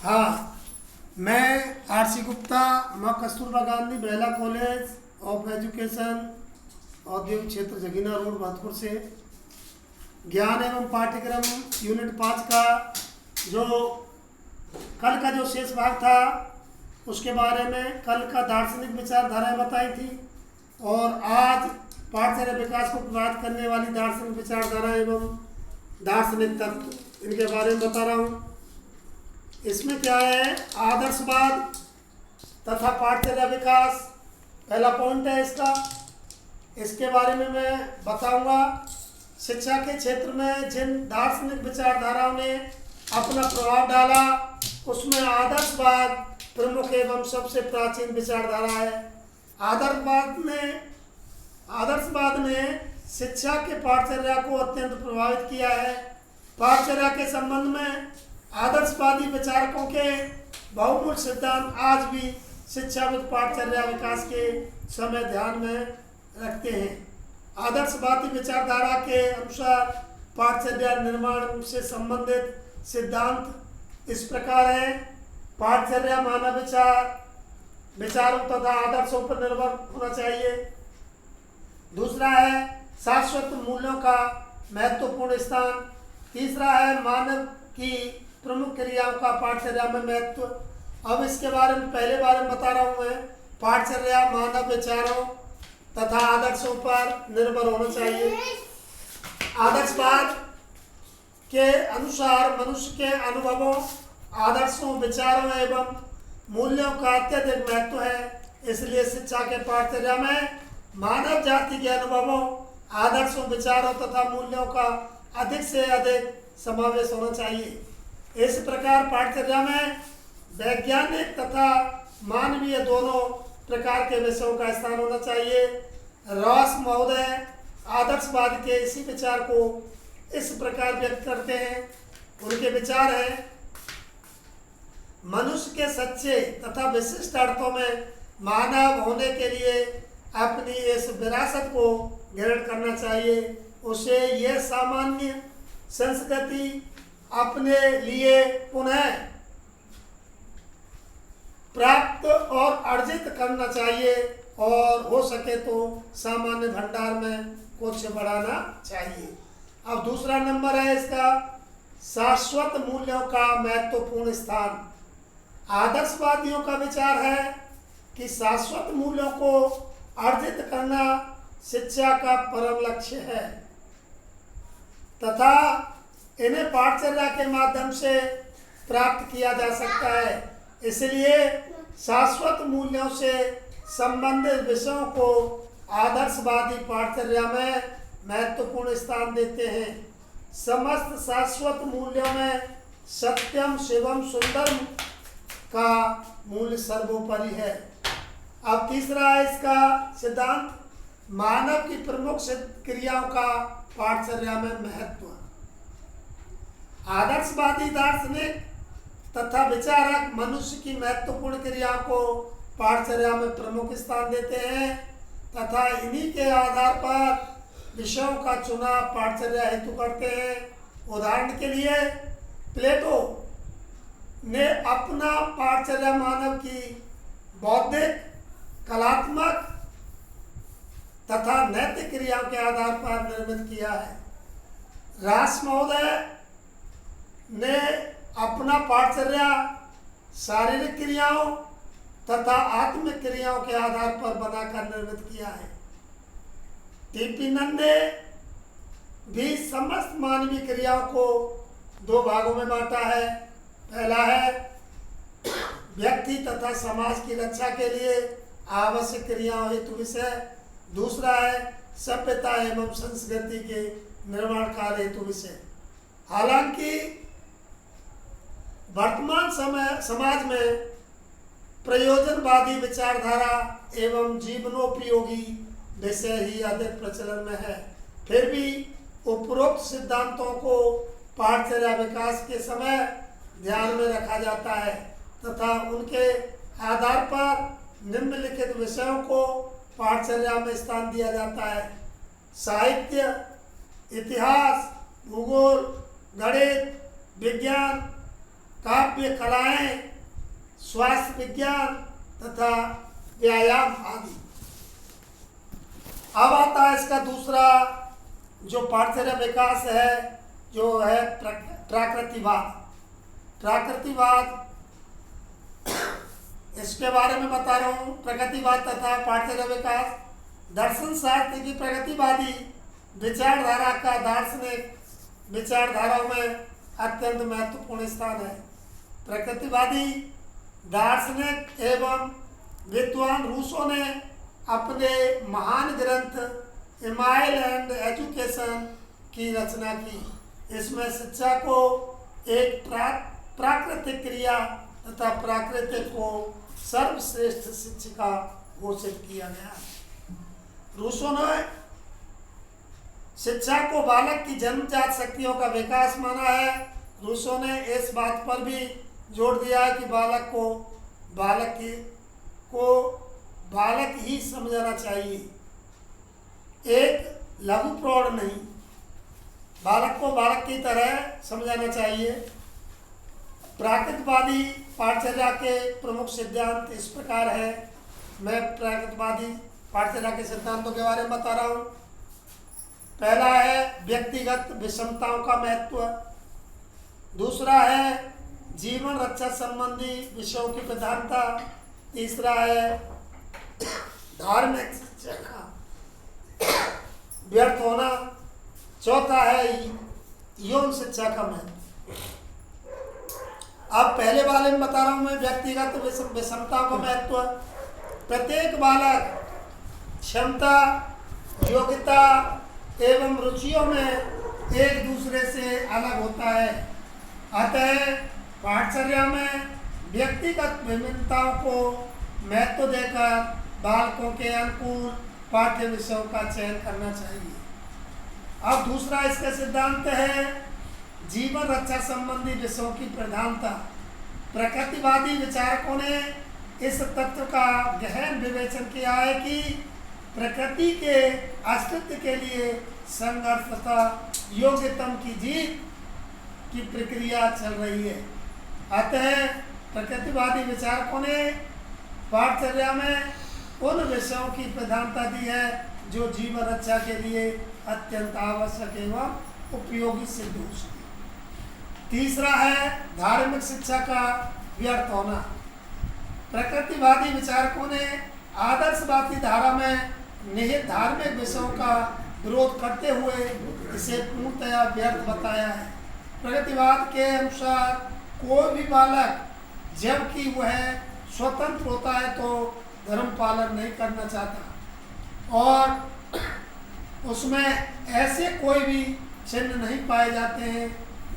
हाँ, मैं आरसी गुप्ता, माँ कस्तूरबा गांधी महिला कॉलेज ऑफ एजुकेशन, औद्योगिक क्षेत्र जगीना रोड भरतपुर से ज्ञान एवं पाठ्यक्रम यूनिट 5 का जो कल का जो शेष भाग था उसके बारे में कल का दार्शनिक विचारधाराएं बताई थी और आज पाठचर्या विकास को प्रभावित करने वाली दार्शनिक विचारधारा एवं दार्शनिक तत्व इनके बारे में बता रहा हूँ। इसमें क्या है, आदर्शवाद तथा पाठचर्या विकास पहला पॉइंट है इसका। इसके बारे में मैं बताऊंगा। शिक्षा के क्षेत्र में जिन दार्शनिक विचारधाराओं ने अपना प्रभाव डाला उसमें आदर्शवाद प्रमुख एवं सबसे प्राचीन विचारधारा है। आदर्शवाद ने शिक्षा के पाठचर्या को अत्यंत प्रभावित किया है। पाठचर्या के संबंध में आदर्शवादी विचारकों के बहुमूल्य सिद्धांत आज भी शिक्षाविद पाठचर्या विकास के समय ध्यान में रखते हैं। आदर्शवादी विचारधारा के अनुसार पाठचर्या निर्माण से संबंधित सिद्धांत इस प्रकार है। पाठचर्या मानव विचारों तथा आदर्शों पर निर्भर होना चाहिए। दूसरा है शाश्वत मूल्यों का महत्वपूर्ण स्थान। तीसरा है मानव की प्रमुख क्रियाओं का पाठचर्या में महत्व। अब इसके बारे में पहले बारे में बता रहा हूँ मैं। पाठचर्या मानव विचारों तथा आदर्शों पर निर्भर होना चाहिए। आदर्शवाद के अनुसार मनुष्य के अनुभवों, आदर्शों, विचारों एवं मूल्यों का अत्यधिक महत्व है। इसलिए शिक्षा के पाठचर्या में मानव जाति के अनुभवों, आदर्शों, विचारों तथा मूल्यों का अधिक से अधिक समावेश होना चाहिए। इस प्रकार पाठचर्या में वैज्ञानिक तथा मानवीय दोनों प्रकार के विषयों का स्थान होना चाहिए। रॉस महोदय आदर्शवाद के इसी विचार को इस प्रकार व्यक्त करते हैं। उनके विचार है, मनुष्य के सच्चे तथा विशिष्ट अर्थों में मानव होने के लिए अपनी इस विरासत को ग्रहण करना चाहिए। उसे यह सामान्य संस्कृति अपने लिए पुनः प्राप्त और अर्जित करना चाहिए और हो सके तो सामान्य भंडार में कुछ बढ़ाना चाहिए। अब दूसरा नंबर है इसका, शाश्वत मूल्यों का महत्वपूर्ण स्थान। आदर्शवादियों का विचार है कि शाश्वत मूल्यों को अर्जित करना शिक्षा का परम लक्ष्य है तथा इन्हें पाठचर्या के माध्यम से प्राप्त किया जा सकता है। इसलिए शाश्वत मूल्यों से संबंधित विषयों को आदर्शवादी पाठचर्या में महत्वपूर्ण स्थान देते हैं। समस्त शाश्वत मूल्यों में सत्यम, शिवम, सुंदरम का मूल्य सर्वोपरि है। अब तीसरा है इसका सिद्धांत, मानव की प्रमुख क्रियाओं का पाठचर्या में महत्व। आदर्शवादी दार्शनिक तथा विचारक मनुष्य की महत्वपूर्ण क्रियाओं को पाठचर्या में प्रमुख स्थान देते हैं तथा इन्हीं के आधार पर विषयों का चुनाव पाठचर्या हेतु करते हैं। उदाहरण के लिए प्लेटो ने अपना पाठचर्या मानव की बौद्धिक, कलात्मक तथा नैतिक क्रियाओं के आधार पर निर्मित किया है। रास महोदय ने अपना पाठचर्या शारीरिक क्रियाओं तथा आत्मिक क्रियाओं के आधार पर बनाकर निर्मित किया है। टीपी नंदे भी समस्त मानवीय क्रियाओं को दो भागों में बांटा है। पहला है व्यक्ति तथा समाज की रक्षा के लिए आवश्यक क्रियाओं हेतु विषय। दूसरा है सभ्यता एवं संस्कृति के निर्माण कार्य हेतु विषय। हालांकि वर्तमान समाज में प्रयोजनवादी विचारधारा एवं जीवनोपयोगी विषय ही अधिक प्रचलन में है, फिर भी उपरोक्त सिद्धांतों को पाठचर्या विकास के समय ध्यान में रखा जाता है तथा उनके आधार पर निम्नलिखित विषयों को पाठचर्या में स्थान दिया जाता है। साहित्य, इतिहास, भूगोल, गणित, विज्ञान, काव्य कलाएं, स्वास्थ्य विज्ञान तथा व्यायाम आदि। अब आता है इसका दूसरा जो पाठचर्या विकास है, जो है प्राकृतिकवाद। प्राकृतिकवाद, इसके बारे में बता रहा हूँ। प्रगतिवाद तथा पाठचर्या विकास। दर्शन शास्त्र की प्रगतिवादी विचारधारा का दार्शनिक विचारधाराओं में अत्यंत महत्वपूर्ण स्थान है। प्रगतिवादी दार्शनिक एवं विद्वान रूसों ने अपने महान ग्रंथ इमाइल एंड एजुकेशन की रचना की। इसमें शिक्षा को एक प्राकृतिक क्रिया तथा प्राकृतिक को सर्वश्रेष्ठ शिक्षिका घोषित किया गया। रूसों ने शिक्षा को बालक की जन्मजात शक्तियों का विकास माना है। रूसों ने इस बात पर भी जोर दिया है कि बालक ही समझना चाहिए, एक लघु प्रौढ़ नहीं। बालक को बालक की तरह समझाना चाहिए। प्राकृतिकवादी पाठचर्या के प्रमुख सिद्धांत इस प्रकार है। मैं प्राकृतिकवादी पाठचर्या के सिद्धांतों के बारे में बता रहा हूँ। पहला है व्यक्तिगत विषमताओं का महत्व। दूसरा है जीवन रक्षा संबंधी विषयों की प्रधानता। तीसरा है धार्मिक शिक्षा का व्यर्थ होना। चौथा है यौन शिक्षा का महत्व। अब पहले वाले में बता रहा हूँ मैं व्यक्तिगत विषमताओं का महत्व। प्रत्येक बालक क्षमता, योग्यता एवं रुचियों में एक दूसरे से अलग होता है। अतः पाठचर्या में व्यक्तिगत विभिन्नताओं को महत्व देकर बालकों के अनुकूल पाठ्य विषयों का चयन करना चाहिए। अब दूसरा इसका सिद्धांत है जीवन रक्षा संबंधी विषयों की प्रधानता। प्रकृतिवादी विचारकों ने इस तत्व का गहन विवेचन किया है कि प्रकृति के अस्तित्व के लिए संघर्ष तथा योग्यतम की जीत की प्रक्रिया चल रही है। अतः प्रकृतिवादी विचारकों ने पाठचर्या में उन विषयों की प्रधानता दी है जो जीवन रक्षा के लिए अत्यंत आवश्यक एवं उपयोगी सिद्ध हो सके। तीसरा है धार्मिक शिक्षा का व्यर्थ होना। प्रकृतिवादी विचारकों ने आदर्शवादी धारा में निहित धार्मिक विषयों का विरोध करते हुए इसे पूर्णतया व्यर्थ बताया है। प्रगतिवाद के अनुसार कोई भी बालक जबकि वह स्वतंत्र होता है तो धर्म पालन नहीं करना चाहता और उसमें ऐसे कोई भी चिन्ह नहीं पाए जाते हैं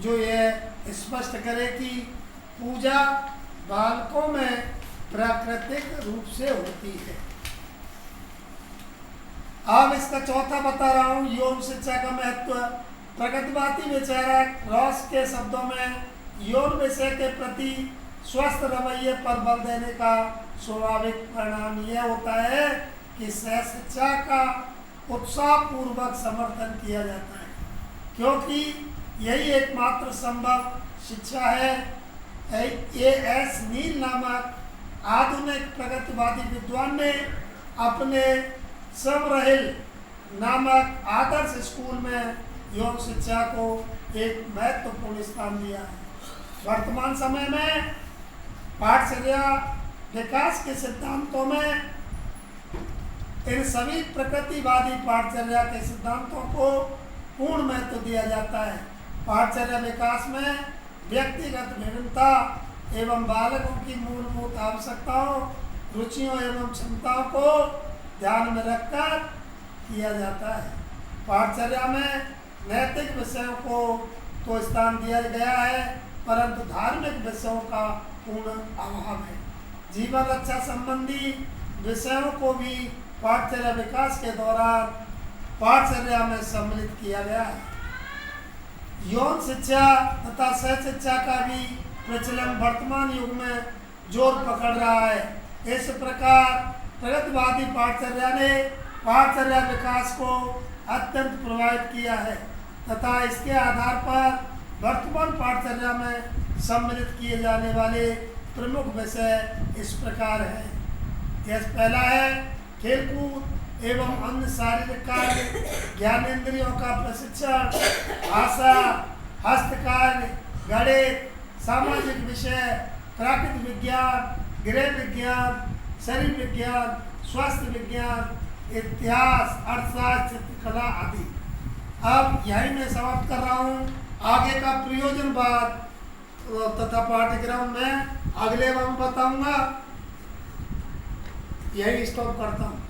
जो यह स्पष्ट करे कि पूजा बालकों में प्राकृतिक रूप से होती है। अब इसका चौथा बता रहा हूँ यौन शिक्षा का महत्व। प्रगतिवादी विचारक रॉस के शब्दों में यौन विषय के प्रति स्वस्थ रवैये पर बल देने का स्वाभाविक परिणाम यह होता है कि शिक्षा का उत्साहपूर्वक समर्थन किया जाता है, क्योंकि यही एकमात्र संभव शिक्षा है। A.S. नील नामक आधुनिक प्रगतिवादी विद्वान ने अपने समरहिल नामक आदर्श स्कूल में यौन शिक्षा को एक महत्वपूर्ण स्थान दिया है। वर्तमान समय में पाठचर्या विकास के सिद्धांतों में इन सभी प्रकृतिवादी पाठचर्या के सिद्धांतों को पूर्ण महत्व दिया जाता है। पाठचर्या विकास में व्यक्तिगत विभिन्नता एवं बालकों की मूलभूत आवश्यकताओं, रुचियों एवं क्षमताओं को ध्यान में रखकर किया जाता है। पाठचर्या में नैतिक विषयों को तो स्थान दिया गया है, परंतु धार्मिक विषयों का पूर्ण अभाव है। जीवन रक्षा संबंधी विषयों को भी पाठचर्या विकास के दौरान पाठचर्या में सम्मिलित किया गया है। यौन शिक्षा तथा सह शिक्षा का भी प्रचलन वर्तमान युग में जोर पकड़ रहा है। इस प्रकार प्रगतिवादी पाठचर्या ने पाठचर्या विकास को अत्यंत प्रभावित किया है तथा इसके आधार पर वर्तमान पाठचर्या में सम्मिलित किए जाने वाले प्रमुख विषय इस प्रकार हैं। यह पहला है खेलकूद एवं अन्य शारीरिक कार्य, ज्ञानेंद्रियों का प्रशिक्षण, भाषा, हस्तकार्य, गणित, सामाजिक विषय, प्राकृतिक विज्ञान, गृह विज्ञान, शरीर विज्ञान, स्वास्थ्य विज्ञान, इतिहास, अर्थशास्त्र, चित्रकला आदि। अब यही मैं समाप्त कर रहा हूँ। आगे का प्रयोजनवाद तथा पाठ्यक्रम में अगले में बताऊंगा। यही स्टॉप करता हूँ।